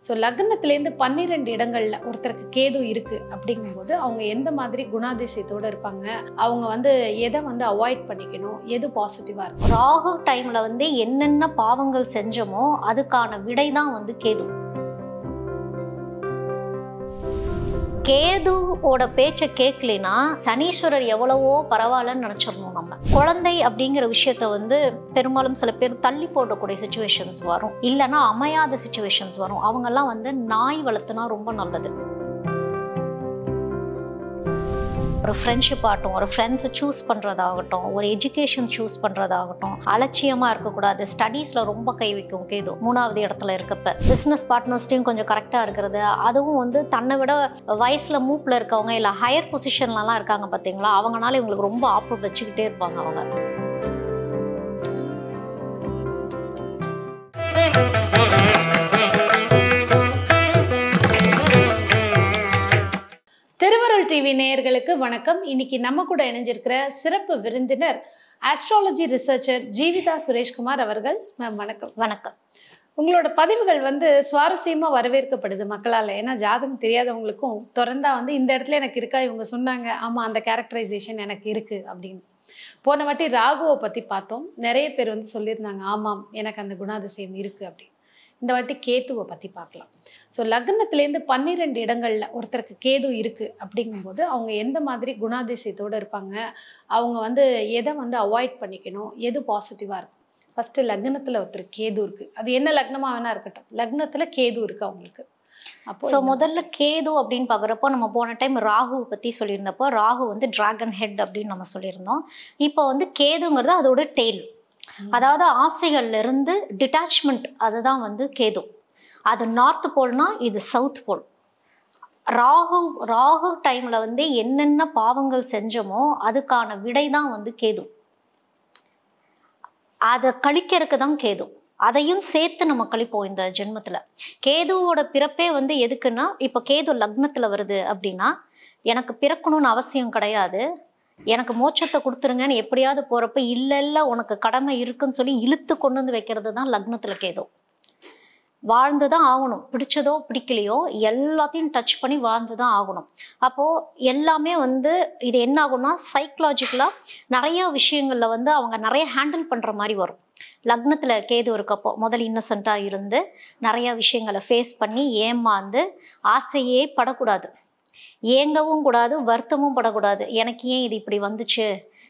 So லக்னத்திலேருந்து 12 இடங்கள்ல ஒருத்தருக்கு கேது இருக்கு அப்படிங்கும்போது அவங்க எந்த மாதிரி குணாதிசயத்தோட இருப்பாங்க, அவங்க வந்து எதை வந்து அவாய்ட் பண்ணிக்கணும், எது பாசிட்டிவா இருக்கும்? ராகு டைம்ல வந்து என்னென்ன பாவங்கள் செஞ்சோமோ அதுக்கான விடை தான் வந்து கேது. கேதுவோட பேச்சை கேட்கலைன்னா சனீஸ்வரர் எவ்வளவோ பரவாயில்லன்னு நினைச்சிடணும். நம்ம குழந்தை அப்படிங்கிற விஷயத்த வந்து பெரும்பாலும் சில பேர் தள்ளி போடக்கூடிய சுச்சுவேஷன்ஸ் வரும், இல்லைன்னா அமையாத சுச்சுவேஷன்ஸ் வரும். அவங்கெல்லாம் வந்து நாய் வளர்த்துனா ரொம்ப நல்லது. ஒரு ஃப்ரெண்ட்ஷிப் ஆகட்டும், ஒரு ஃப்ரெண்ட்ஸை சூஸ் பண்ணுறதாகட்டும், ஒரு எஜுகேஷன் சூஸ் பண்ணுறதாகட்டும், அலட்சியமாக இருக்கக்கூடாது. ஸ்டடீஸில் ரொம்ப கை வைக்கும் கேது 3வது இடத்துல இருக்கப்ப. பிஸ்னஸ் பார்ட்னர்ஸ்டையும் கொஞ்சம் கரெக்டாக இருக்கிறது. அதுவும் வந்து தன்னை விட வயசில் மூப்பில் இருக்கவங்க இல்லை ஹையர் பொசிஷன்லலாம் இருக்காங்க பார்த்தீங்களா, அவங்களால இவங்களுக்கு ரொம்ப ஆப்பு வச்சுக்கிட்டே இருப்பாங்க அவங்க. திருவருள் டிவி நேயர்களுக்கு வணக்கம். இன்னைக்கு நம்ம கூட இணைஞ்சிருக்கிற சிறப்பு விருந்தினர் ஆஸ்ட்ராலஜி ரிசர்ச்சர் ஜீவிதா சுரேஷ்குமார் அவர்கள். மேம் வணக்கம். வணக்கம். உங்களோட பதிவுகள் வந்து சுவாரஸ்யமா வரவேற்கப்படுது மக்களால். ஏன்னா ஜாதகம் தெரியாதவங்களுக்கும் திறந்தா வந்து இந்த இடத்துல எனக்கு இருக்கா, இவங்க சொன்னாங்க ஆமா அந்த கேரக்டரைசேஷன் எனக்கு இருக்கு அப்படின்னு. போன வாட்டி ராகுவை பத்தி பார்த்தோம், நிறைய பேர் வந்து சொல்லியிருந்தாங்க ஆமாம் எனக்கு அந்த குணாதிசயம் இருக்கு அப்படின்னு. இந்த வாட்டி கேதுவை பத்தி பார்க்கலாம். ஸோ லக்னத்திலேருந்து 12 இடங்கள்ல ஒருத்தருக்கு கேது இருக்கு அப்படிங்கும்போது அவங்க எந்த மாதிரி குணாதிசயத்தோட இருப்பாங்க, அவங்க வந்து எதை வந்து அவாய்ட் பண்ணிக்கணும், எது பாசிட்டிவா இருக்கும்? ஃபர்ஸ்ட் லக்னத்துல ஒருத்தருக்கு கேது இருக்கு, அது என்ன லக்னமா வேணா இருக்கட்டும், லக்னத்துல கேது இருக்கு அவங்களுக்கு. ஸோ முதல்ல கேது அப்படின்னு பார்க்குறப்போ நம்ம போன டைம் ராகுவை பற்றி சொல்லியிருந்தப்போ ராகு வந்து டிராகன் ஹெட் அப்படின்னு நம்ம சொல்லியிருந்தோம். இப்போ வந்து கேதுங்கிறது அதோட டெய்ல், அதாவது ஆசைகள்ல இருந்து டிட்டாச்மெண்ட், அதுதான் வந்து கேது. அது நார்த் போல்னா இது சவுத் போல். ராகு டைம்ல வந்து என்னென்ன பாவங்கள் செஞ்சோமோ அதுக்கான விடை தான் வந்து கேது. அதை கழிக்கிறதுக்கு தான் கேது. அதையும் சேர்த்து நம்ம கழிப்போம் இந்த ஜென்மத்துல. கேதுவோட பிறப்பே வந்து எதுக்குன்னா, இப்போ கேது லக்னத்துல வருது அப்படின்னா எனக்கு பிறக்கணும்னு அவசியம் கிடையாது, எனக்கு மோட்சத்தை கொடுத்துருங்கன்னு எப்படியாவது போறப்ப இல்ல உனக்கு கடமை இருக்குன்னு சொல்லி இழுத்து கொண்டு வந்து வைக்கிறது தான் லக்னத்துல கேது. வாழ்ந்துதான் ஆகணும், பிடிச்சதோ பிடிக்கலையோ எல்லாத்தையும் டச் பண்ணி வாழ்ந்துதான் ஆகணும். அப்போ எல்லாமே வந்து இது என்ன ஆகும்னா சைக்கலாஜிக்கலா நிறைய விஷயங்கள்ல வந்து அவங்க நிறைய ஹேண்டில் பண்ற மாதிரி வரும். லக்னத்துல கேது இருக்கப்போ முதல் இன்னசென்ட்டா இருந்து நிறைய விஷயங்களை ஃபேஸ் பண்ணி ஏமாந்து ஆசையே படக்கூடாது, ஏங்கவும் கூடாது, வருத்தமும் படக்கூடாது. எனக்கு ஏன் இது இப்படி வந்துச்சு,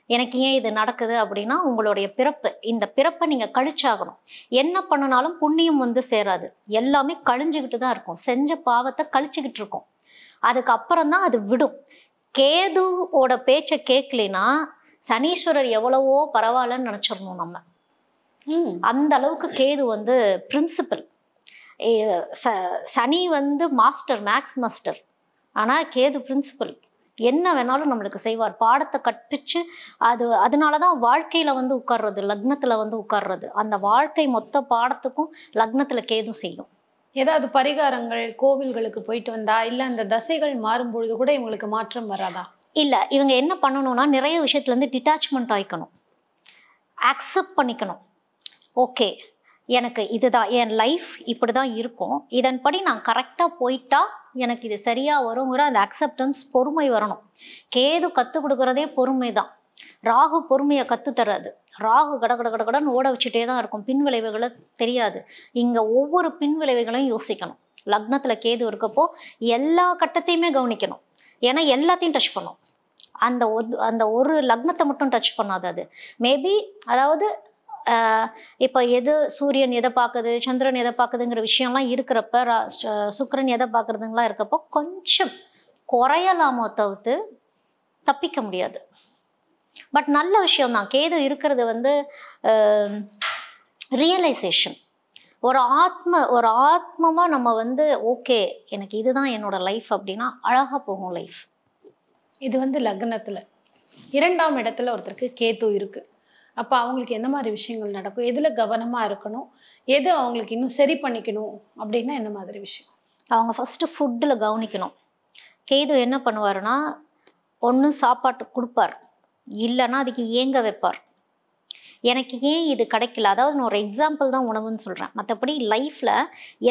எனக்கு ஏன் இது நடக்குது அப்படின்னா உங்களுடைய பிறப்பு, இந்த பிறப்பை நீங்க கழிச்சாகணும். என்ன பண்ணினாலும் புண்ணியம் வந்து சேராது, எல்லாமே கழிஞ்சுக்கிட்டு தான் இருக்கும். செஞ்ச பாவத்தை கழிச்சுக்கிட்டு இருக்கும், அதுக்கப்புறம் தான் அது விடும். கேதுவோட பேச்சை கேட்கலைன்னா சனீஸ்வரர் எவ்வளவோ பரவாயில்லன்னு நினைச்சிடணும் நம்ம. அந்த அளவுக்கு கேது வந்து பிரின்சிபல். சனி வந்து மாஸ்டர், மேக்ஸ் மாஸ்டர், ஆனா கேது பிரின்சிபல். என்ன வேணாலும் நம்மளுக்கு செய்வார், பாடத்தை கற்பிச்சு. அதனாலதான் வாழ்க்கையில வந்து உட்கார்றது, லக்னத்துல வந்து உட்கார்றது. அந்த வாழ்க்கை மொத்த பாடத்துக்கும் லக்னத்துல கேது செய்யும். ஏதாவது பரிகாரங்கள் கோவில்களுக்கு போயிட்டு வந்தா இல்ல அந்த தசைகள் மாறும் பொழுது கூட இவங்களுக்கு மாற்றம் வராதா? இல்ல, இவங்க என்ன பண்ணணும்னா நிறைய விஷயத்துல இருந்து டிட்டாச்மெண்ட் ஆயிக்கணும், அக்செப்ட் பண்ணிக்கணும். ஓகே, எனக்கு இதுதான் என் லைஃப், இப்படிதான் இருக்கும், இதன்படி நான் கரெக்டா போயிட்டா எனக்கு இது சரியா வருங்கிற அந்த அக்செப்டன்ஸ், பொறுமை வரணும். கேது கத்து கொடுக்கறதே பொறுமை தான். ராகு பொறுமையை கத்து தராது. ராகு கடன்னு ஓட வச்சுட்டே தான் இருக்கும், பின் விளைவுகளை தெரியாது. இங்க ஒவ்வொரு பின் விளைவுகளையும் யோசிக்கணும். லக்னத்துல கேது இருக்கப்போ எல்லா கட்டத்தையுமே கவனிக்கணும், ஏன்னா எல்லாத்தையும் டச் பண்ணும். அந்த ஒரு லக்னத்தை மட்டும் டச் பண்ணாது அது. மேபி அதாவது இப்போ எது சூரியன் எதை பார்க்குது, சந்திரன் எதை பார்க்குதுங்கிற விஷயம்லாம் இருக்கிறப்ப, சுக்கிரன் எதை பார்க்குறதுங்களாம் இருக்கப்போ கொஞ்சம் குறையலாமோ தவிர்த்து தப்பிக்க முடியாது. பட் நல்ல விஷயம்தான் கேது இருக்கிறது வந்து ரியலைசேஷன். ஒரு ஆத்மமா நம்ம வந்து ஓகே எனக்கு இதுதான் என்னோட லைஃப் அப்படின்னா அழகா போகும் லைஃப். இது வந்து லக்னத்துல 2ஆம் இடத்துல ஒருத்தருக்கு கேது இருக்கு. அப்ப அவங்களுக்கு எந்த மாதிரி விஷயங்கள் நடக்கும், எதுல கவனமா இருக்கணும், எது அவங்களுக்கு இன்னும் சரி பண்ணிக்கணும் அப்படின்னா என்ன மாதிரி விஷயம்? அவங்க ஃபர்ஸ்ட் ஃபுட்டில் கவனிக்கணும். கேது என்ன பண்ணுவாருன்னா, ஒன்று சாப்பாட்டு கொடுப்பார், இல்லைன்னா அதுக்கு ஏங்க வைப்பார். எனக்கு ஏன் இது கிடைக்கல, அதாவது நான் ஒரு எக்ஸாம்பிள் தான் உணவுன்னு சொல்றேன். மற்றபடி லைஃப்ல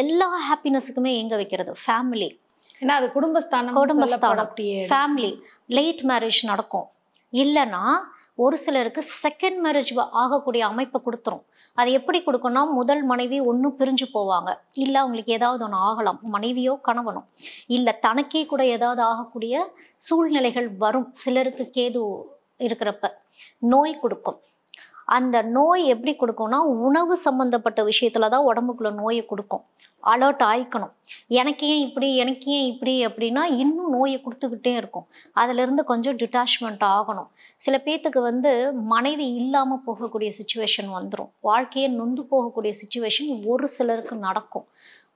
எல்லா ஹாப்பினஸுக்குமே எங்க வைக்கிறது ஃபேமிலி. ஏன்னா அது குடும்பஸ்தானம், ஃபேமிலி. லேட் மேரேஜ் நடக்கும், இல்லைன்னா ஒரு சிலருக்கு செகண்ட் மேரேஜ் ஆகக்கூடிய அமைப்பை கொடுத்துரும். அது எப்படி கொடுக்கும்னா, முதல் மனைவி ஒன்றும் பிரிஞ்சு போவாங்க, இல்லை அவங்களுக்கு ஏதாவது ஒன்று ஆகலாம், மனைவியோ கணவனோ, இல்லை தனக்கே கூட ஏதாவது ஆகக்கூடிய சூழ்நிலைகள் வரும். சிலருக்கு கேது இருக்கிறப்ப நோய் கொடுக்கும். அந்த நோய் எப்படி கொடுக்கும்னா, உணவு சம்பந்தப்பட்ட விஷயத்துல தான் உடம்புக்குள்ள நோயை கொடுக்கும். அலர்ட் ஆயிக்கணும், எனக்கு ஏன் இப்படி, எனக்கு ஏன் இப்படி அப்படின்னா இன்னும் நோயை கொடுத்துக்கிட்டே இருக்கும். அதுலேருந்து கொஞ்சம் டிட்டாச்மெண்ட் ஆகணும். சில பேர்த்துக்கு வந்து மனைவி இல்லாமல் போகக்கூடிய சுச்சுவேஷன் வந்துடும். வாழ்க்கையே நொந்து போகக்கூடிய சுச்சுவேஷன் ஒரு சிலருக்கு நடக்கும்.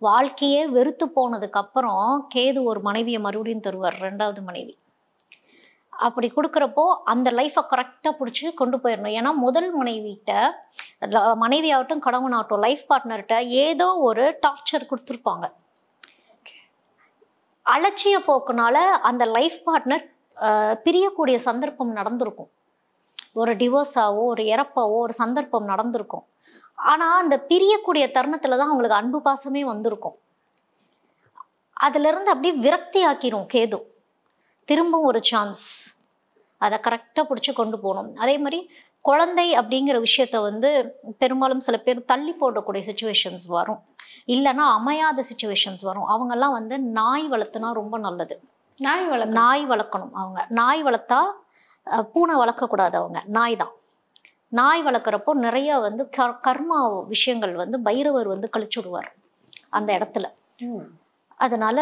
வாழ்க்கையே வெறுத்து போனதுக்கப்புறம் கேது ஒரு மனைவியை மறுபடியும் தருவார், 2வது மனைவி. அப்படி கொடுக்குறப்போ அந்த லைஃப்பை கரெக்டாக பிடிச்சி கொண்டு போயிடணும். ஏன்னா முதல் மனைவிட்ட, மனைவியாகட்டும் கணவனாகட்டும், லைஃப் பார்ட்னர்கிட்ட ஏதோ ஒரு டார்ச்சர் கொடுத்துருப்பாங்க. அலட்சிய போக்குனால அந்த லைஃப் பார்ட்னர் பிரியக்கூடிய சந்தர்ப்பம் நடந்திருக்கும். ஒரு டிவோர்ஸாவோ ஒரு இறப்பாவோ ஒரு சந்தர்ப்பம் நடந்திருக்கும். ஆனால் அந்த பிரியக்கூடிய தருணத்தில் தான் அவங்களுக்கு அன்பு பாசமே வந்திருக்கும். அதுலேருந்து அப்படியே விரக்தி ஆக்கிரும் கேது. திரும்பவும் ஒரு சான்ஸ், அதை கரெக்டாக பிடிச்சி கொண்டு போகணும். அதே மாதிரி குழந்தை அப்படிங்கிற விஷயத்த வந்து பெரும்பாலும் சில பேர் தள்ளி போடக்கூடிய சுச்சுவேஷன்ஸ் வரும், இல்லைன்னா அமையாத சுச்சுவேஷன்ஸ் வரும். அவங்கெல்லாம் வந்து நாய் வளர்த்துனா ரொம்ப நல்லது. நாய் வளர்க்கணும். அவங்க நாய் வளர்த்தா, பூனை வளர்க்கக்கூடாது, அவங்க நாய் தான். நாய் வளர்க்குறப்போ நிறைய வந்து கர்மா விஷயங்கள் வந்து பைரவர் வந்து கழிச்சுடுவார் அந்த இடத்துல. அதனால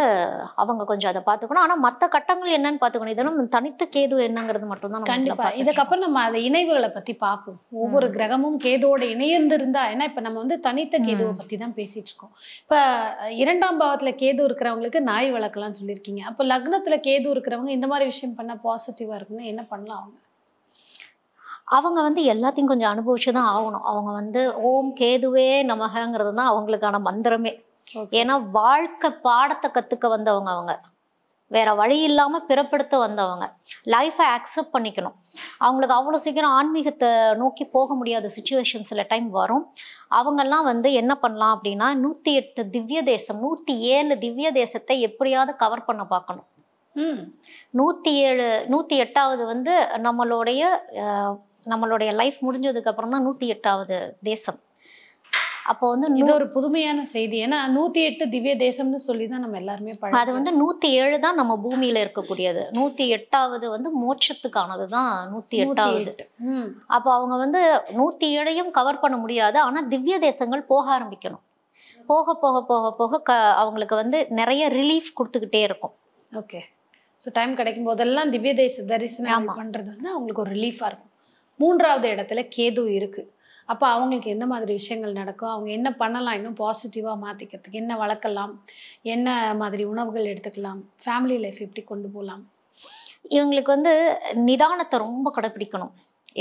அவங்க கொஞ்சம் அதை பார்த்துக்கணும். ஆனால் மற்ற கட்டங்கள் என்னன்னு பார்த்துக்கணும். இதெல்லாம் தனித்த கேது என்னங்கிறது மட்டும்தான். கண்டிப்பா இதுக்கப்புறம் நம்ம அந்த இணைவுகளை பத்தி பார்ப்போம். ஒவ்வொரு கிரகமும் கேதுவோட இணைந்திருந்தா, ஏன்னா இப்ப நம்ம வந்து தனித்த கேதுவை பத்தி தான் பேசிட்டு இருக்கோம். இப்ப 2ஆம் பாவத்துல கேது இருக்கிறவங்களுக்கு நாய் வளர்க்கலாம்னு சொல்லியிருக்கீங்க. அப்ப லக்னத்துல கேது இருக்கிறவங்க இந்த மாதிரி விஷயம் பண்ணா பாசிட்டிவா இருக்குன்னு என்ன பண்ணலாம்? அவங்க வந்து எல்லாத்தையும் கொஞ்சம் அனுபவிச்சுதான் ஆகணும். அவங்க வந்து ஓம் கேதுவே நமகங்கிறது தான் அவங்களுக்கான மந்திரமே. ஏன்னா வாழ்க்கை பாடத்தை கத்துக்க வந்தவங்க அவங்க, வேற வழி இல்லாம பிறப்படுத்த வந்தவங்க. லைஃபை அக்செப்ட் பண்ணிக்கணும். அவங்களுக்கு அவ்வளவு சீக்கிரம் ஆன்மீகத்தை நோக்கி போக முடியாத சுச்சுவேஷன் சில டைம் வரும். அவங்கெல்லாம் வந்து என்ன பண்ணலாம் அப்படின்னா, 108 திவ்ய தேசம், 107 திவ்ய தேசத்தை எப்படியாவது கவர் பண்ண பார்க்கணும். 108வது வந்து நம்மளுடைய லைஃப் முடிஞ்சதுக்கு அப்புறம் தான் 108வது தேசம். அப்போ வந்து இது ஒரு புதுமையான செய்தி. ஏன்னா 108 திவ்ய தேசம்னு சொல்லி தான் நம்ம எல்லாருமே அது வந்து 107 தான் நம்ம பூமியில இருக்கக்கூடியது. 108வது வந்து மோட்சத்துக்கானது தான் 108வது. அப்போ அவங்க வந்து 107ஐயும் கவர் பண்ண முடியாது. ஆனா திவ்ய தேசங்கள் போக ஆரம்பிக்கணும். போக போக போக போக அவங்களுக்கு வந்து நிறைய ரிலீஃப் கொடுத்துக்கிட்டே இருக்கும். ஓகே. ஸோ டைம் கிடைக்கும் போதெல்லாம் திவ்ய தேச தரிசனம் பண்றது வந்து அவங்களுக்கு ஒரு ரிலீஃபா இருக்கும். 3வது இடத்துல கேது இருக்கு. அப்போ அவங்களுக்கு எந்த மாதிரி விஷயங்கள் நடக்கும், அவங்க என்ன பண்ணலாம், இன்னும் பாசிட்டிவாக மாற்றிக்கிறதுக்கு என்ன வளர்க்கலாம், என்ன மாதிரி உணவுகள் எடுத்துக்கலாம், ஃபேமிலி லைஃப் எப்படி கொண்டு போகலாம்? இவங்களுக்கு வந்து நிதானத்தை ரொம்ப கடைப்பிடிக்கணும்.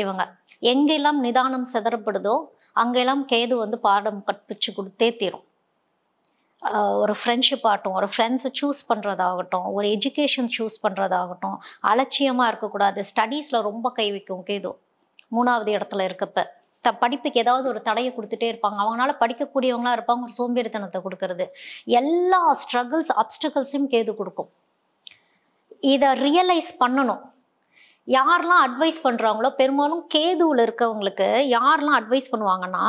இவங்க எங்கெல்லாம் நிதானம் சிதறப்படுதோ அங்கெல்லாம் கேது வந்து பாடம் கற்பிச்சு கொடுத்தே தீரும். ஒரு ஃப்ரெண்ட்ஷிப் ஆகட்டும், ஒரு ஃப்ரெண்ட்ஸை சூஸ் பண்ணுறதாகட்டும், ஒரு எஜுகேஷன் சூஸ் பண்ணுறதாகட்டும், அலட்சியமாக இருக்கக்கூடாது. ஸ்டடீஸில் ரொம்ப கை வைக்கும் கேது 3வது இடத்துல இருக்கப்ப. படிப்புக்கு ஏதாவது ஒரு தடையை கொடுத்துட்டே இருப்பாங்க. அவங்களால படிக்கக்கூடியவங்களா இருப்பாங்க, ஒரு சோம்பேறித்தனத்தை கொடுக்கறது. எல்லா ஸ்ட்ரகிள்ஸ் அப்டக்கிள்ஸையும் கேது கொடுக்கும். இதை ரியலைஸ் பண்ணணும். யாரெல்லாம் அட்வைஸ் பண்ணுறாங்களோ, பெரும்பாலும் கேதுவில் இருக்கவங்களுக்கு யாரெல்லாம் அட்வைஸ் பண்ணுவாங்கன்னா,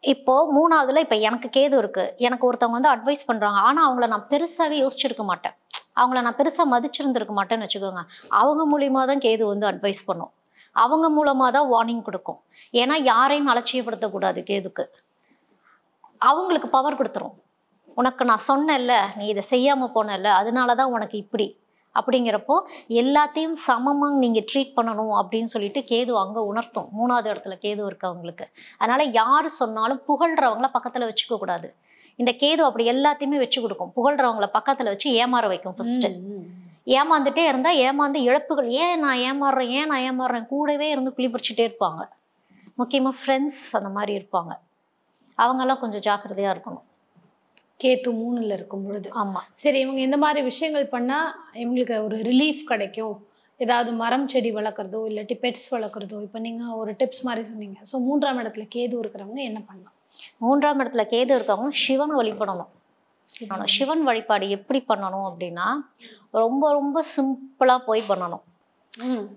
இப்போ 3வதுல இப்போ எனக்கு கேது இருக்கு, எனக்கு ஒருத்தவங்க வந்து அட்வைஸ் பண்ணுறாங்க, ஆனால் அவங்கள நான் பெருசாகவே யோசிச்சிருக்க மாட்டேன், அவங்கள நான் பெருசாக மதிச்சிருந்துருக்க மாட்டேன்னு வச்சுக்கோங்க. அவங்க மூலியமாக தான் கேது வந்து அட்வைஸ் பண்ணும். அவங்க மூலமாக தான் வார்னிங் கொடுக்கும். ஏன்னா யாரையும் அலட்சியப்படுத்தக்கூடாது கேதுக்கு. அவங்களுக்கு பவர் கொடுத்துரும். உனக்கு நான் சொன்னேன்ல, நீ இதை செய்யாமல் போனல, அதனால தான் உனக்கு இப்படி அப்படிங்கிறப்போ எல்லாத்தையும் சமமாக நீங்கள் ட்ரீட் பண்ணணும் அப்படின்னு சொல்லிட்டு கேது அங்கே உணர்த்தும். 3வது இடத்துல கேது இருக்கவங்களுக்கு. அதனால யார் சொன்னாலும் புகழ்றவங்கள பக்கத்தில் வச்சுக்க கூடாது. இந்த கேது அப்படி எல்லாத்தையுமே வச்சு கொடுக்கும். புகழ்றவங்களை பக்கத்தில் வச்சு ஏமாற வைக்கும். ஃபர்ஸ்ட் ஏமாந்துட்டே இருந்தா ஏமாந்து இழப்புகள், ஏன் நான் ஏமாறுறேன் கூடவே இருந்து குழி பறிச்சுட்டே இருப்பாங்க. முக்கியமா ஃப்ரெண்ட்ஸ் அந்த மாதிரி இருப்பாங்க. அவங்கெல்லாம் கொஞ்சம் ஜாக்கிரதையா இருக்கணும். கேத்து 3ல் இருக்கும் பொழுது. ஆமா. சரி, இவங்க இந்த மாதிரி விஷயங்கள் பண்ணா இவங்களுக்கு ஒரு ரிலீஃப் கிடைக்கும், ஏதாவது மரம் செடி வளர்க்குறதோ இல்லாட்டி பெட்ஸ் வளர்க்குறதோ, இப்போ நீங்க ஒரு டிப்ஸ் மாதிரி சொன்னீங்க. ஸோ 3ஆம் இடத்துல கேது இருக்கிறவங்க என்ன பண்ணலாம்? 3ஆம் இடத்துல கேது இருக்கவங்க சிவனை வழிபடணும். சிவன் சிவன் வழிபாடு எப்படி பண்ணணும் அப்படின்னா, ரொம்ப ரொம்ப சிம்பிளா போய் பண்ணணும்.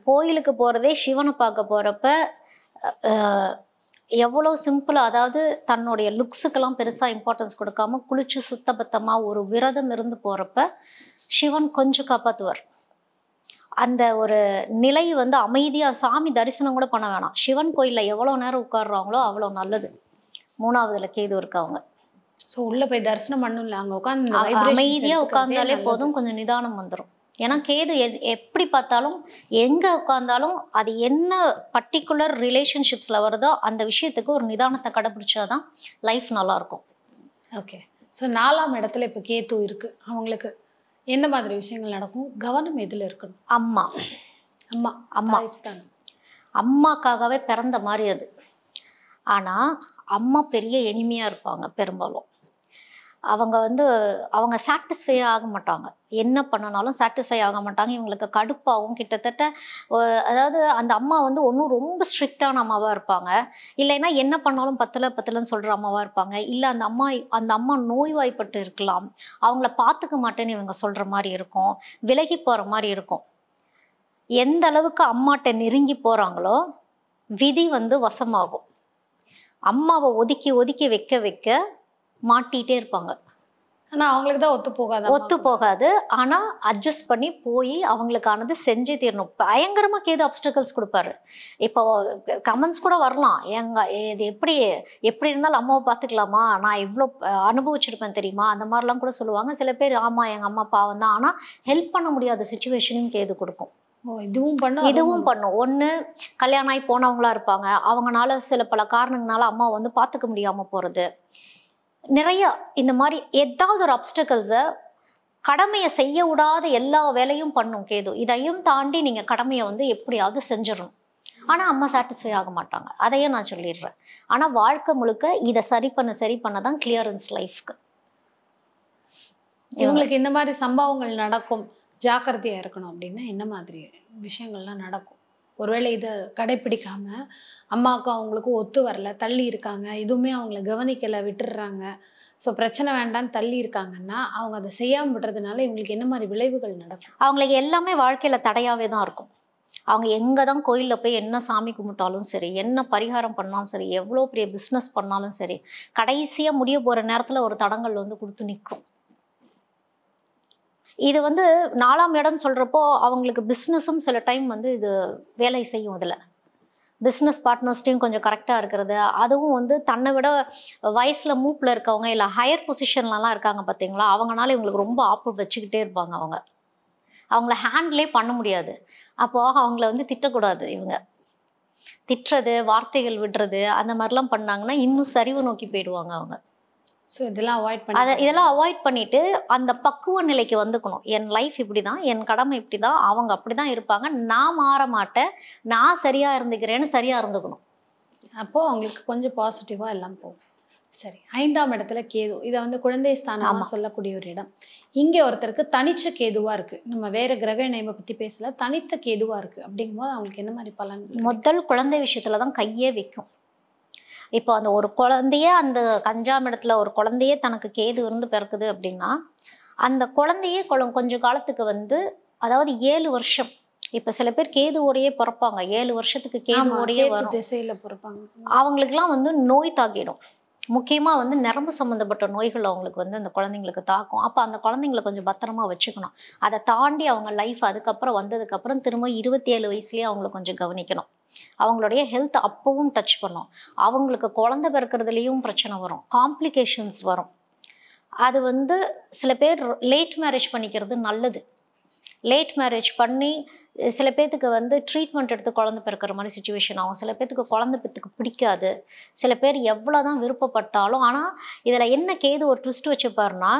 கோயிலுக்கு போறதே சிவனை பார்க்க போறப்ப எவ்வளோ சிம்பிளா, அதாவது தன்னுடைய லுக்ஸுக்கெல்லாம் பெருசா இம்பார்ட்டன்ஸ் கொடுக்காம குளிச்சு சுத்தபத்தமா ஒரு விரதம் இருந்து போறப்ப சிவன் கொஞ்சம் காப்பாத்துவார். அந்த ஒரு நிலை வந்து அமைதியா சாமி தரிசனம் கூட பண்ண வேணாம். சிவன் கோயில்ல எவ்வளவு நேரம் உட்கார்றாங்களோ அவ்வளவு நல்லது. 3ஆவதுல கேது இருக்கவங்க. ஸோ உள்ள போய் தரிசனம் பண்ணல, அங்க உட்காந்து அமைதியா உட்கார்ந்தாலே போதும், கொஞ்சம் நிதானம் வந்துடும். ஏன்னா கேது எப்படி பார்த்தாலும் எங்க உட்கார்ந்தாலும் அது என்ன பர்டிகுலர் ரிலேஷன்ஷிப்ஸ்ல வருதோ அந்த விஷயத்துக்கு ஒரு நிதானத்தை கடைபிடிச்சாதான் லைஃப் நல்லா இருக்கும். ஓகே. ஸோ 4ஆம் இடத்துல இப்போ கேது இருக்கு, அவங்களுக்கு எந்த மாதிரி விஷயங்கள் நடக்கும்? கவனம் எதுல இருக்கணும்? அம்மா அம்மா அம்மா தாய்ஸ்தான். அம்மாக்காகவே பிறந்த மாதிரி அது. ஆனா அம்மா பெரிய எனிமையா இருப்பாங்க பெரும்பாலும். அவங்க வந்து அவங்க சாட்டிஸ்ஃபை ஆக மாட்டாங்க. என்ன பண்ணனாலும் சாட்டிஸ்ஃபை ஆக மாட்டாங்க. இவங்களுக்கு கடுப்பாகவும் கிட்டத்தட்ட அதாவது அந்த அம்மா வந்து ஒன்றும் ரொம்ப ஸ்ட்ரிக்டான அம்மாவாக இருப்பாங்க, இல்லைன்னா என்ன பண்ணாலும் பத்தலைன்னு சொல்கிற அம்மாவாக இருப்பாங்க. இல்லை அந்த அம்மா நோய்வாய்ப்பட்டு இருக்கலாம், அவங்கள பார்த்துக்க மாட்டேன்னு இவங்க சொல்கிற மாதிரி இருக்கும், விலகி போகிற மாதிரி இருக்கும். எந்த அளவுக்கு அம்மாட்ட நெருங்கி போகிறாங்களோ விதி வந்து வசமாகும். அம்மாவை ஒதுக்கி ஒதுக்கி வைக்க வைக்க மாட்டிகிட்டே இருப்பாங்க. ஆனா அவங்களுக்கு தான் ஒத்து போகாது. ஆனா அட்ஜஸ்ட் பண்ணி போய் அவங்களுக்கானது செஞ்சே தீரணும். பயங்கரமா கேது அப்டிகல்ஸ் கொடுப்பாரு. இப்போ கமெண்ட்ஸ் கூட வரலாம், இது எப்படி இருந்தாலும் அம்மாவை பார்த்துக்கலாமா, நான் எவ்வளோ அனுபவிச்சிருப்பேன் தெரியுமா, அந்த மாதிரிலாம் கூட சொல்லுவாங்க. சில பேர் ஆமா எங்க அம்மா பாவம் தான், ஆனா ஹெல்ப் பண்ண முடியாத சுச்சுவேஷனையும் கேது கொடுக்கும். இதுவும் பண்ணும். ஒன்று கல்யாணம் ஆகி போனவங்களா இருப்பாங்க, அவங்களால சில பல காரணங்களால அம்மா வந்து பார்த்துக்க முடியாம போறது, நிறைய இந்த மாதிரி ஏதாவது ஒரு அப்டிகல்ஸை கடமையை செய்ய விடாத எல்லா வேலையும் பண்ணும் கேது. இதையும் தாண்டி நீங்க கடமையை வந்து எப்படியாவது செஞ்சிடணும். ஆனா அம்மா சாட்டிஸ்ஃபை ஆக மாட்டாங்க, அதையும் நான் சொல்லிடுறேன். ஆனா வாழ்க்கை முழுக்க இதை சரி பண்ணதான் கிளியரன்ஸ் லைஃப்க்கு. இவங்களுக்கு இந்த மாதிரி சம்பவங்கள் நடக்கும், ஜாக்கிரதையா இருக்கணும் அப்படின்னா என்ன மாதிரி விஷயங்கள்லாம் நடக்கும்? ஒருவேளை இதை கடைப்பிடிக்காம அம்மாவுக்கும் அவங்களுக்கும் ஒத்து வரல, தள்ளி இருக்காங்க, எதுவுமே அவங்கள கவனிக்கலை, விட்டுடுறாங்க, ஸோ பிரச்சனை வேண்டான்னு தள்ளி இருக்காங்கன்னா அவங்க அதை செய்யாமல் விடுறதுனால இவங்களுக்கு என்ன மாதிரி விளைவுகள் நடக்கும்? அவங்களுக்கு எல்லாமே வாழ்க்கையில தடையாவே தான் இருக்கும். அவங்க எங்கே தான் கோயிலில் போய் என்ன சாமி கும்பிட்டாலும் சரி, என்ன பரிகாரம் பண்ணாலும் சரி, எவ்வளோ பெரிய பிஸ்னஸ் பண்ணாலும் சரி, கடைசியாக முடிய போகிற நேரத்தில் ஒரு தடங்கள் வந்து கொடுத்து நிற்கும். இது வந்து 4ஆம் இடம் சொல்கிறப்போ அவங்களுக்கு பிஸ்னஸும் சில டைம் வந்து இது வேலை செய்யும். இதில் பிஸ்னஸ் பார்ட்னர்ஸ்டையும் கொஞ்சம் கரெக்டாக இருக்கிறது, அதுவும் வந்து தன்னை விட வயசில் மூப்பில் இருக்கவங்க இல்லை ஹையர் பொசிஷன்லலாம் இருக்காங்க பார்த்தீங்களா, அவங்களால இவங்களுக்கு ரொம்ப ஆப்பு வச்சுக்கிட்டே இருப்பாங்க. அவங்கள ஹேண்ட்லே பண்ண முடியாது. அப்போது அவங்கள வந்து திட்டக்கூடாது. இவங்க திட்டுறது, வார்த்தைகள் விடுறது, அந்த மாதிரிலாம் பண்ணாங்கன்னா இன்னும் சரிவு நோக்கி போயிடுவாங்க அவங்க. ஸோ இதெல்லாம் அவாய்ட் பண்ணிட்டு அந்த பக்குவ நிலைக்கு வந்துக்கணும். என் லைஃப் இப்படி தான், என் கடமை இப்படி தான், அவங்க அப்படி தான் இருப்பாங்க, நான் மாற மாட்டேன், நான் சரியாக இருந்துக்கிறேன்னு சரியாக இருந்துக்கணும். அப்போது அவங்களுக்கு கொஞ்சம் பாசிட்டிவாக எல்லாம் போகும். சரி, 5ஆம் இடத்துல கேது, இதை வந்து குழந்தை ஸ்தானமாக சொல்லக்கூடிய ஒரு இடம். இங்கே ஒருத்தருக்கு தனிச்ச கேதுவாக இருக்குது, நம்ம வேறு கிரக நேமை பற்றி பேசல, தனித்த கேதுவாக இருக்குது. அப்படிங்கும்போது அவங்களுக்கு என்ன மாதிரி பலன்? முதல் குழந்தை விஷயத்துல தான் கையே வைக்கும். இப்போ அந்த ஒரு குழந்தையே, அந்த 5ஆம் இடத்துல ஒரு குழந்தையே தனக்கு கேது இருந்து பிறக்குது அப்படின்னா அந்த குழந்தையே கொஞ்சம் காலத்துக்கு வந்து, அதாவது 7 வருஷம், இப்போ சில பேர் கேதுவோடையே பிறப்பாங்க, 7 வருஷத்துக்கு கேதுவோடையே வரும், திசையில பிறப்பாங்க. அவங்களுக்குலாம் வந்து நோய் தாக்கிடும். முக்கியமாக வந்து நரம்பு சம்மந்தப்பட்ட நோய்கள் அவங்களுக்கு வந்து அந்த குழந்தைங்களுக்கு தாக்கும். அப்போ அந்த குழந்தைங்களை கொஞ்சம் பத்திரமா வச்சுக்கணும். அதை தாண்டி அவங்க லைஃப் அதுக்கப்புறம் வந்ததுக்கப்புறம் திரும்ப 27 வயசுலேயே அவங்கள கொஞ்சம் கவனிக்கணும். அவங்களுடைய ஹெல்த் அப்பவும் டச் பண்ணும். அவங்களுக்கு குழந்தை பிறக்கிறதுலேயும் பிரச்சனை வரும், காம்ப்ளிகேஷன்ஸ் வரும். அது வந்து சில பேர் லேட் மேரேஜ் பண்ணிக்கிறது நல்லது. லேட் மேரேஜ் பண்ணி சில பேர்த்துக்கு வந்து ட்ரீட்மெண்ட் எடுத்து குழந்தை பிறக்கிற மாதிரி சுச்சுவேஷன் ஆகும். சில பேர்த்துக்கு குழந்தை பெற்றுக்கு பிடிக்காது. சில பேர் எவ்வளோ தான் விருப்பப்பட்டாலும், ஆனால் இதில் என்ன கேது ஒரு ட்விஸ்ட் வச்சுப்பாருன்னா,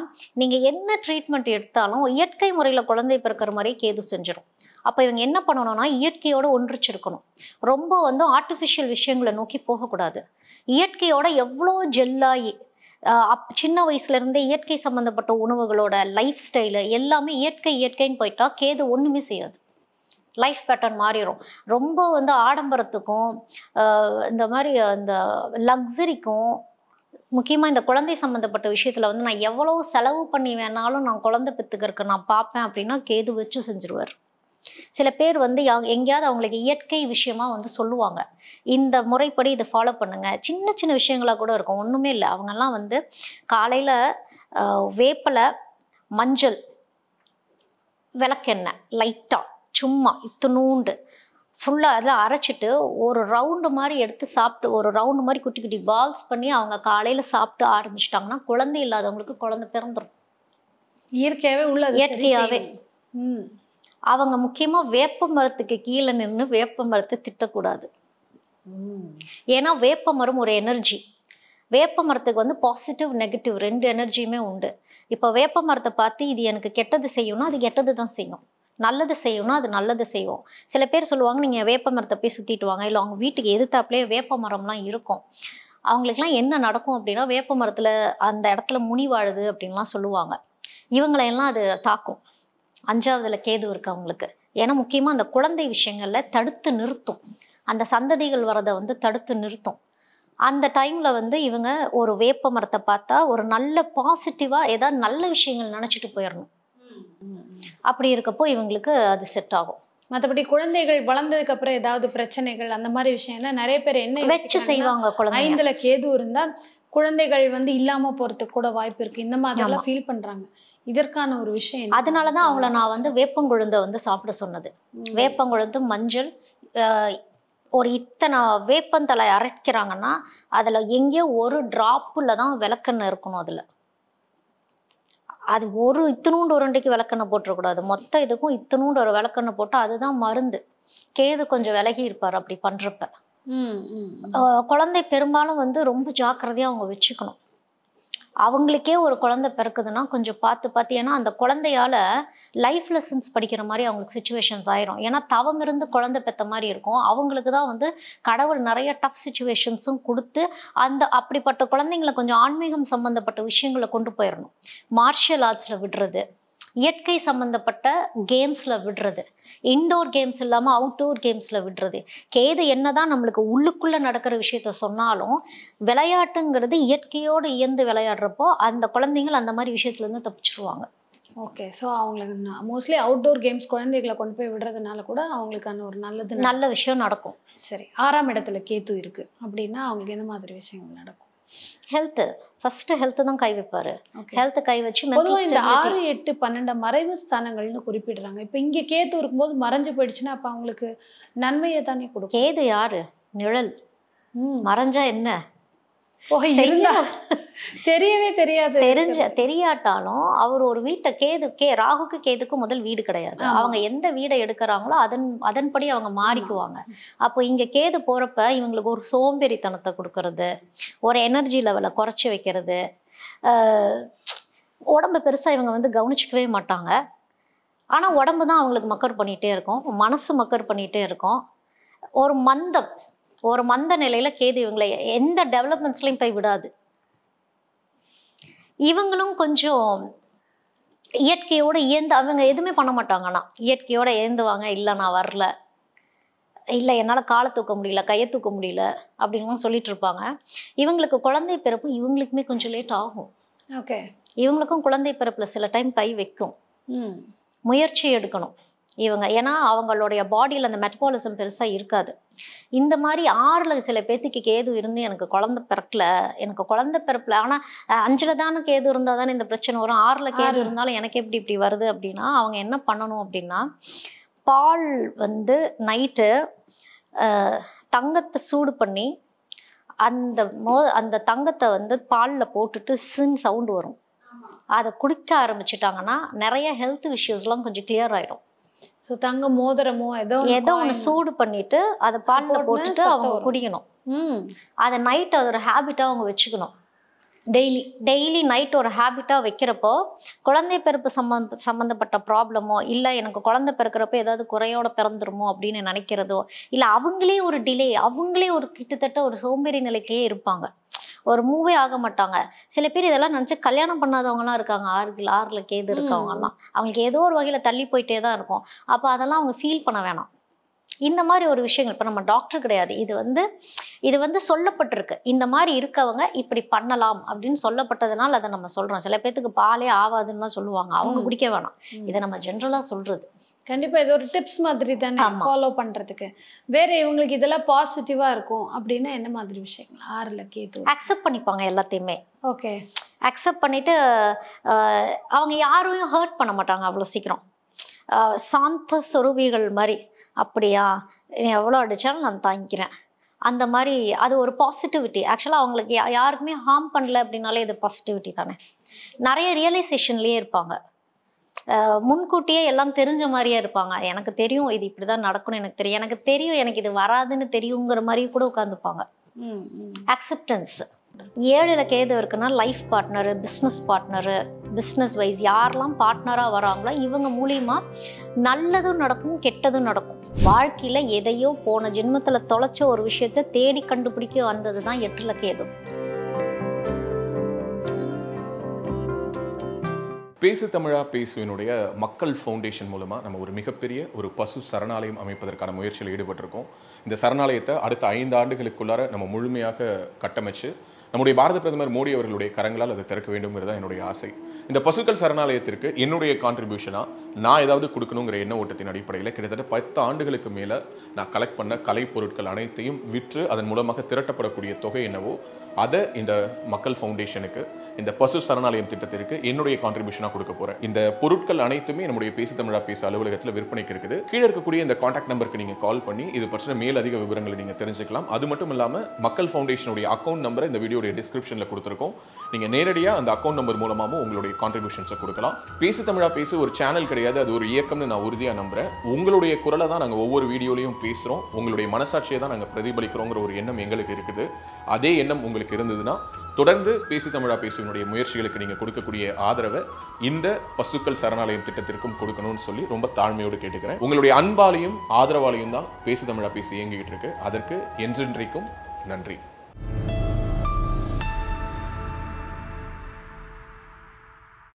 நீங்கள் என்ன ட்ரீட்மெண்ட் எடுத்தாலும் இயற்கை முறையில் குழந்தை பிறக்கிற மாதிரி கேது செஞ்சிடும். அப்போ இவங்க என்ன பண்ணணும்னா, இயற்கையோடு ஒன்றிச்சிருக்கணும். ரொம்ப வந்து ஆர்டிஃபிஷியல் விஷயங்களை நோக்கி போகக்கூடாது. இயற்கையோட எவ்வளோ ஜெல்லாகி சின்ன வயசுலேருந்தே இயற்கை சம்மந்தப்பட்ட உணவுகளோட லைஃப் ஸ்டைலு எல்லாமே இயற்கைன்னு போயிட்டா கேது ஒன்றுமே செய்யாது. லைஃப் பேட்டர்ன் மாறிடும். ரொம்ப வந்து ஆடம்பரத்துக்கும் இந்த மாதிரி அந்த லக்ஸரிக்கும், முக்கியமாக இந்த குழந்தை சம்மந்தப்பட்ட விஷயத்தில் வந்து நான் எவ்வளோ செலவு பண்ணி வேணாலும் நான் குழந்தை பெற்றுக்கிறதுக்கு நான் பார்ப்பேன் அப்படின்னா கேது வச்சு செஞ்சுருவார். சில பேர் வந்து எங்கேயாவது அவங்களுக்கு இயற்கை விஷயமா வந்து சொல்லுவாங்க, இந்த முறைப்படி இதை ஃபாலோ பண்ணுங்க. சின்ன சின்ன விஷயங்களாக கூட இருக்கும், ஒன்றுமே இல்லை. அவங்கெல்லாம் வந்து காலையில் வேப்பலை, மஞ்சள், விளக்கெண்ணெய் லைட்டாக சும்மா இத்தினூண்டு ஃபுல்லாக அதில் அரைச்சிட்டு ஒரு ரவுண்டு மாதிரி எடுத்து சாப்பிட்டு, ஒரு ரவுண்டு மாதிரி குட்டி குட்டி பால்ஸ் பண்ணி அவங்க காலையில் சாப்பிட்டு ஆரம்பிச்சிட்டாங்கன்னா குழந்தை இல்லாதவங்களுக்கு குழந்தை பிறந்துடும். இயற்கையாகவே உள்ள இயற்கையாகவே. அவங்க முக்கியமாக வேப்ப மரத்துக்கு கீழே நின்று வேப்ப மரத்தை திட்டக்கூடாது. ஏன்னா வேப்ப மரம் ஒரு எனர்ஜி. வேப்ப மரத்துக்கு வந்து பாசிட்டிவ் நெகட்டிவ் 2 எனர்ஜியுமே உண்டு. இப்போ வேப்ப மரத்தை பார்த்து இது எனக்கு கெட்டது செய்யணும்னா அது கெட்டது தான் செய்யும், நல்லது செய்யணும்னா அது நல்லது செய்வோம். சில பேர் சொல்லுவாங்க நீங்கள் வேப்ப மரத்தை போய் சுற்றிட்டு வாங்க, இல்லை அவங்க வீட்டுக்கு எதிர்த்தாப்புலேயே வேப்ப மரம்லாம் இருக்கும், அவங்களுக்குலாம் என்ன நடக்கும் அப்படின்னா வேப்ப மரத்தில் அந்த இடத்துல முனி வாழுது அப்படின்லாம் சொல்லுவாங்க. இவங்களையெல்லாம் அது தாக்கும். 5வதுல கேது இருக்கு அவங்களுக்கு. ஏன்னா முக்கியமாக அந்த குழந்தை விஷயங்களில் தடுத்து நிறுத்தும், அந்த சந்ததிகள் வரதை வந்து தடுத்து நிறுத்தும். அந்த டைமில் வந்து இவங்க ஒரு வேப்ப மரத்தை பார்த்தா ஒரு நல்ல பாசிட்டிவாக ஏதாவது நல்ல விஷயங்கள் நினச்சிட்டு போயிடணும். அப்படி இருக்கப்போ இவங்களுக்கு அது செட் ஆகும். மற்றபடி குழந்தைகள் வளர்ந்ததுக்கு அப்புறம் ஏதாவது பிரச்சனைகள் அந்த மாதிரி விஷயம்னா நிறைய பேர் என்ன வச்சு செய்வாங்க. குழந்தை 5ல கேது இருந்தா குழந்தைகள் வந்து இல்லாம போறதுக்கு கூட வாய்ப்பு இருக்கு, இந்த மாதிரிலாம் ஃபீல் பண்றாங்க. இதற்கான ஒரு விஷயம் அதனாலதான் அவங்கள நான் வந்து வேப்பங்குழுந்தை வந்து சாப்பிட சொன்னது. வேப்பங்குழுந்து, மஞ்சள், ஒரு இத்தனை வேப்பந்தலை அரைக்கிறாங்கன்னா அதுல எங்கேயோ ஒரு டிராப்புல தான் விளக்கெண்ணெய் இருக்கணும். அதுல அது ஒரு இத்தினூண்டு உருண்டைக்கு விளக்கெண்ணெய் போட்டுறக்கூடாது, மொத்த இதுக்கும் இத்தினூண்டு ஒரு விளக்கெண்ணெய் போட்டு அதுதான் மருந்து. கேது கொஞ்சம் விலகி இருப்பார் அப்படி பண்றப்ப. குழந்தை பெரும்பாலும் வந்து ரொம்ப ஜாக்கிரதையா அவங்க வச்சுக்கணும். அவங்களுக்கே ஒரு குழந்தை பிறக்குதுன்னா கொஞ்சம் பார்த்து, ஏன்னா அந்த குழந்தையால லைஃப் லெசன்ஸ் படிக்கிற மாதிரி அவங்களுக்கு சுச்சுவேஷன்ஸ் ஆயிரும். ஏன்னா தவம் இருந்து குழந்தை பெற்ற மாதிரி இருக்கும். அவங்களுக்கு தான் வந்து கடவுள் நிறைய டஃப் சுச்சுவேஷன்ஸும் கொடுத்து அந்த அப்படிப்பட்ட குழந்தைங்களை கொஞ்சம் ஆன்மீகம் சம்மந்தப்பட்ட விஷயங்களை கொண்டு போயிடணும். மார்ஷியல் ஆர்ட்ஸில் விடுறது, இயற்கை சம்மந்தப்பட்ட கேம்ஸில் விடுறது, இன்டோர் கேம்ஸ் இல்லாமல் அவுட்டோர் கேம்ஸில் விடுறது. கேது என்னதான் நம்மளுக்கு உள்ளுக்குள்ளே நடக்கிற விஷயத்த சொன்னாலும் விளையாட்டுங்கிறது இயற்கையோடு இயந்து விளையாடுறப்போ அந்த குழந்தைங்கள் அந்த மாதிரி விஷயத்துலேருந்து தப்பிச்சிருவாங்க. ஓகே, ஸோ அவங்களுக்கு மோஸ்ட்லி அவுட்டோர் கேம்ஸ் குழந்தைகளை கொண்டு போய் விடுறதுனால கூட அவங்களுக்கான ஒரு நல்ல விஷயம் நடக்கும். சரி, 6ஆம் இடத்துல கேது இருக்கு அப்படின்னா அவங்களுக்கு எந்த மாதிரி விஷயங்கள் நடக்கும்? ஹெல்த்து ஃபர்ஸ்ட், ஹெல்த்து தான் கை வைப்பாரு. ஹெல்த்தை கை வச்சு பொதுவாக இந்த 6, 8, 12 மறைவு ஸ்தானங்கள்னு குறிப்பிடுறாங்க. இப்போ இங்கே கேது இருக்கும்போது மறைஞ்சு போயிடுச்சுன்னா அப்போ அவங்களுக்கு நன்மையை தானே கொடுக்கும். கேது யாரு? நிழல். மறைஞ்சா என்ன? தெரியவே தெரியாது. தெரியாட்டாலும் அவர் ஒரு வீட்டை ராகுக்கு கேதுக்கும் முதல் வீடு கிடையாது. அவங்க எந்த வீடை எடுக்கிறாங்களோ அதன்படி அவங்க மாறிக்குவாங்க. அப்போ இங்க கேது போறப்ப இவங்களுக்கு ஒரு சோம்பேறித்தனத்தை கொடுக்கறது, ஒரு எனர்ஜி லெவலை குறைச்சி வைக்கிறது, உடம்பு பெருசா இவங்க வந்து கவனிச்சுக்கவே மாட்டாங்க. ஆனா உடம்பு தான் அவங்களுக்கு மக்கர் பண்ணிட்டே இருக்கும், மனசு மக்கர் பண்ணிட்டே இருக்கும். ஒரு மந்த நிலையில கேது இவங்களை எந்த டெவலப்மெண்ட்ஸ்லையும் போய் விடாது. இவங்களும் கொஞ்சம் இயற்கையோட அவங்க எதுவுமே பண்ண மாட்டாங்கன்னா இயற்கையோட ஏந்துவாங்க. இல்லை நான் வரல, இல்லை என்னால் காலை தூக்க முடியல, கையை தூக்க முடியல அப்படின்னு சொல்லிட்டு இருப்பாங்க. இவங்களுக்கு குழந்தை பிறப்பு இவங்களுக்குமே கொஞ்சம் லேட் ஆகும். ஓகே, இவங்களுக்கும் குழந்தை பிறப்புல சில டைம் கை வைக்கும். முயற்சி எடுக்கணும் இவங்க, ஏன்னா அவங்களுடைய பாடியில் அந்த மெட்டபாலிசம் பெருசாக இருக்காது. இந்த மாதிரி 6ல் சில பேர்த்துக்கு கேது இருந்து எனக்கு குழந்தை பிறப்பில் ஆனால் 5ல் தானே கேது இருந்தால் தானே இந்த பிரச்சனை வரும். 6ல் கேது இருந்தாலும் எனக்கு எப்படி இப்படி வருது அப்படின்னா அவங்க என்ன பண்ணணும் அப்படின்னா, பால் வந்து நைட்டு தங்கத்தை சூடு பண்ணி அந்த தங்கத்தை வந்து பாலில் போட்டுட்டு சவுண்டு வரும், அதை குடிக்க ஆரம்பிச்சிட்டாங்கன்னா நிறைய ஹெல்த் இஷ்யூஸ்லாம் கொஞ்சம் கிளியர் ஆகிடும். ஸோ தங்க மோதிரமோ ஏதோ ஒன்று சூடு பண்ணிட்டு அதை பாலில் போட்டுட்டு அவங்க குடிக்கணும். அதை நைட் அது ஒரு ஹேபிட்டாக அவங்க வச்சுக்கணும். டெய்லி நைட் ஒரு ஹேபிட்டாக வைக்கிறப்போ குழந்தை பிறப்பு சம்மந்தப்பட்ட ப்ராப்ளமோ, இல்லை எனக்கு குழந்தை பிறக்கிறப்போ ஏதாவது குறையோட பிறந்துருமோ அப்படின்னு நினைக்கிறதோ, இல்லை அவங்களே ஒரு டிலே, அவங்களே ஒரு கிட்டத்தட்ட ஒரு சோம்பேறி நிலைக்கே இருப்பாங்க. ஒரு மூவே ஆக மாட்டாங்க. சில பேர் இதெல்லாம் நினச்சி கல்யாணம் பண்ணாதவங்கலாம் இருக்காங்க. ஆறில் கேது இருக்கவங்கலாம் அவங்களுக்கு ஏதோ ஒரு வகையில் தள்ளி போயிட்டே தான் இருக்கும். அப்போ அதெல்லாம் அவங்க ஃபீல் பண்ண வேணாம். இந்த மாதிரி ஒரு விஷயங்கள் இப்போ நம்ம டாக்டர் கிடையாது, இது வந்து சொல்லப்பட்டிருக்கு, இந்த மாதிரி இருக்கவங்க இப்படி பண்ணலாம் அப்படின்னு சொல்லப்பட்டதுனால அதை நம்ம சொல்றோம். சில பேர்த்துக்கு பாலே ஆகாதுன்னு சொல்லுவாங்க, அவங்க குடிக்க வேணாம். இதை நம்ம ஜென்ரலா சொல்றது. கண்டிப்பா இது ஒரு டிப்ஸ் மாதிரி தானே ஃபாலோ பண்றதுக்கு. வேற இவங்களுக்கு இதெல்லாம் பாசிட்டிவா இருக்கும் அப்படின்னா என்ன மாதிரி விஷயங்கள்? 6ல கேது அக்செப்ட் பண்ணிப்பாங்க எல்லாத்தையுமே. ஓகே, அக்செப்ட் பண்ணிட்டு அவங்க யாரையும் ஹர்ட் பண்ண மாட்டாங்க அவ்வளோ சீக்கிரம். சாந்த சொரூபிகள் மாதிரி. அப்படியா, நீ எவ்வளோ அடித்தாலும் நான் தாங்கிக்கிறேன், அந்த மாதிரி. அது ஒரு பாசிட்டிவிட்டி. ஆக்சுவலாக அவங்களுக்கு யாருக்குமே ஹார்ம் பண்ணல அப்படின்னாலே இது பாசிட்டிவிட்டி தானே. நிறைய ரியலைசேஷன்லேயே இருப்பாங்க. முன்கூட்டியே எல்லாம் தெரிஞ்ச மாதிரியே இருப்பாங்க. எனக்கு தெரியும் இது இப்படி தான் நடக்கணும், எனக்கு தெரியும் எனக்கு இது வராதுன்னு தெரியுங்கிற மாதிரி கூட உட்காந்துப்பாங்க. அக்செப்டன்ஸ். 7ல் கேது இருக்குன்னா life partner, business partner, business wise யாரெல்லாம் பார்ட்னராக வராங்களோ இவங்க மூலியமா நல்லதும் நடக்கும், கெட்டதும் நடக்கும். வாழ்க்கையில் எதையோ போன ஜென்மத்தில் தொலைச்ச ஒரு விஷயத்தை தேடி கண்டுபிடிக்க வந்தது தான் 8ல் கேது. பேசு தமிழா பேசுவினுடைய மக்கள் ஃபவுண்டேஷன் மூலமாக நம்ம ஒரு மிகப்பெரிய ஒரு பசு சரணாலயம் அமைப்பதற்கான முயற்சியில் ஈடுபட்டிருக்கோம். இந்த சரணாலயத்தை அடுத்த 5 ஆண்டுகளுக்குள்ளார நம்ம முழுமையாக கட்டமைச்சு நம்முடைய பாரத பிரதமர் மோடி அவர்களுடைய கரங்களால் அதை திறக்க வேண்டும்ங்கிறது தான் என்னுடைய ஆசை. இந்த பசுக்கள் சரணாலயத்திற்கு என்னுடைய கான்ட்ரிபியூஷனாக நான் ஏதாவது கொடுக்கணுங்கிற எண்ண ஓட்டத்தின் அடிப்படையில் கிட்டத்தட்ட 10 ஆண்டுகளுக்கு மேலே நான் கலெக்ட் பண்ண கலை பொருட்கள் அனைத்தையும் விற்று அதன் மூலமாக திரட்டப்படக்கூடிய தொகை என்னவோ அதை இந்த மக்கள் ஃபவுண்டேஷனுக்கு, இந்த பசு சரணாலயம் திட்டத்திற்கு என்னுடைய கான்ட்ரிபியூஷனாக கொடுக்க போகிறேன். இந்த பொருட்கள் அனைத்துமே நம்முடைய பேசு தமிழா பேசு அலுவலகத்தில் விற்பனைக்கு இருக்குது. கீழே இருக்கக்கூடிய இந்த கான்டாக்ட் நம்பருக்கு நீங்கள் கால் பண்ணி இது பற்றின மேலதிக விவரங்களை நீங்கள் தெரிஞ்சுக்கலாம். அது மட்டும் இல்லாமல் மக்கள் ஃபவுண்டேஷனுடைய அக்கௌண்ட் நம்பரை இந்த வீடியோடைய டிஸ்கிரிப்ஷனில் கொடுத்துருக்கோம். நீங்கள் நேரடியாக அந்த அக்கௌண்ட் நம்பர் மூலமாகவும் உங்களுடைய கான்ட்ரிபியூஷன்ஸை கொடுக்கலாம். பேசு தமிழா பேசு ஒரு சேனல் கிடையாது, அது ஒரு இயக்கம்னு நான் உறுதியாக நம்புகிறேன். உங்களுடைய குரலை தான் நாங்கள் ஒவ்வொரு வீடியோலையும் பேசுகிறோம், உங்களுடைய மனசாட்சியை தான் நாங்கள் பிரதிபலிக்கிறோங்கிற ஒரு எண்ணம் எங்களுக்கு இருக்குது. அதே எண்ணம் உங்களுக்கு இருந்ததுன்னா தொடர்ந்து பேசு தமிழா பேசுவனுடைய முயற்சிகளுக்கு நீங்கள் கொடுக்கக்கூடிய ஆதரவை இந்த பசுக்கள் சரணாலயம் திட்டத்திற்கும் கொடுக்கணும்னு சொல்லி ரொம்ப தாழ்மையோடு கேட்டுக்கிறேன். உங்களுடைய அன்பாலையும் ஆதரவாலையும் தான் பேசு தமிழா பேசி இயங்கிக்கிட்டு இருக்கு. அதற்கு என்றென்றைக்கும் நன்றி.